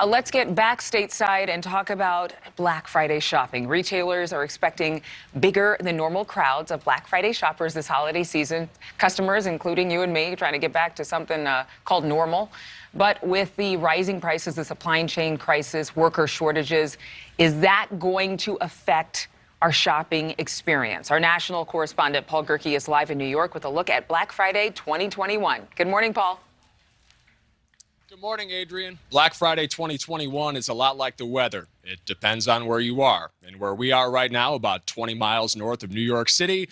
Let's get back stateside and talk about Black Friday shopping. Retailers are expecting bigger than normal crowds of Black Friday shoppers this holiday season. Customers, including you and me, trying to get back to something called normal. But with the rising prices, the supply chain crisis, worker shortages, is that going to affect our shopping experience? Our national correspondent Paul Gerke is live in New York with a look at Black Friday 2021. Good morning, Paul. Good morning, Adrienne. Black Friday 2021 is a lot like the weather. It depends on where you are. And where we are right now, about 20 miles north of New York City,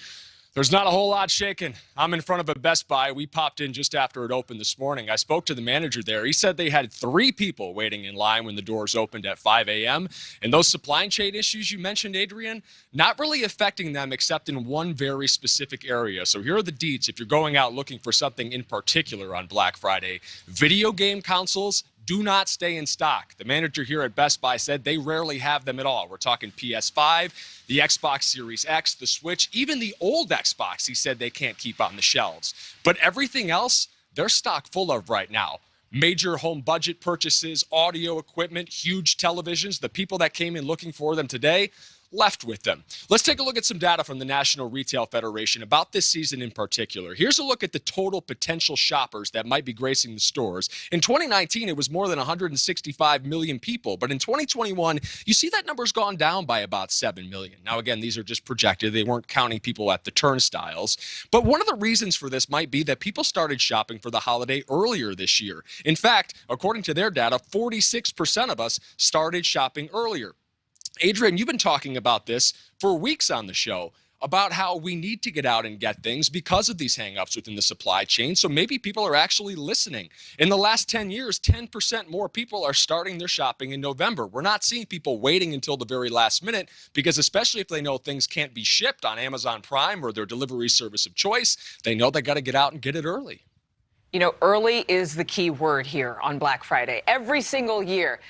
there's not a whole lot shaking. I'm in front of a Best Buy. We popped in just after it opened this morning. I spoke to the manager there. He said they had 3 people waiting in line when the doors opened at 5 a.m. And those supply chain issues you mentioned, Adrienne, not really affecting them except in one very specific area. So here are the deets if you're going out looking for something in particular on Black Friday. Video game consoles do not stay in stock. The manager here at Best Buy said they rarely have them at all. We're talking PS5, the Xbox Series X, the Switch, even the old Xbox, he said they can't keep on the shelves. But everything else, they're stock full of right now. Major home budget purchases, audio equipment, huge televisions. The people that came in looking for them today left with them. Let's take a look at some data from the National Retail Federation about this season in particular. Here's a look at the total potential shoppers that might be gracing the stores. In 2019, it was more than 165 million people, but in 2021, you see that number's gone down by about 7 million. Now, again, these are just projected. They weren't counting people at the turnstiles. But one of the reasons for this might be that people started shopping for the holiday earlier this year. In fact, according to their data, 46% of us started shopping earlier. Adrienne, you've been talking about this for weeks on the show, about how we need to get out and get things because of these hangups within the supply chain. So maybe people are actually listening. In the last 10 years, 10% more people are starting their shopping in November. We're not seeing people waiting until the very last minute because especially if they know things can't be shipped on Amazon Prime or their delivery service of choice, they know they got to get out and get it early. You know, early is the key word here on Black Friday, every single year.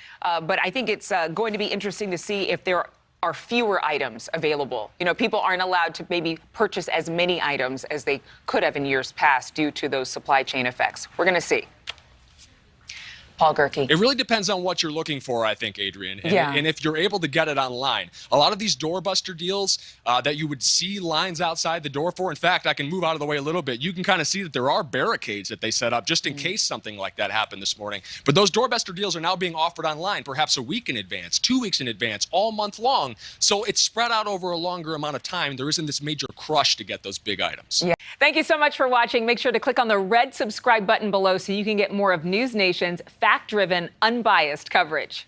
But I think it's going to be interesting to see if there are fewer items available. You know, people aren't allowed to maybe purchase as many items as they could have in years past due to those supply chain effects. We're going to see. Paul Gerke. It really depends on what you're looking for, I think, Adrienne. And if you're able to get it online. A lot of these doorbuster deals that you would see lines outside the door for. In fact, I can move out of the way a little bit. You can kind of see that there are barricades that they set up just in case something like that happened this morning. But those doorbuster deals are now being offered online, perhaps a week in advance, 2 weeks in advance, all month long. So it's spread out over a longer amount of time. There isn't this major crush to get those big items. Yeah. Thank you so much for watching. Make sure to click on the red subscribe button below so you can get more of NewsNation's fact-driven, unbiased coverage.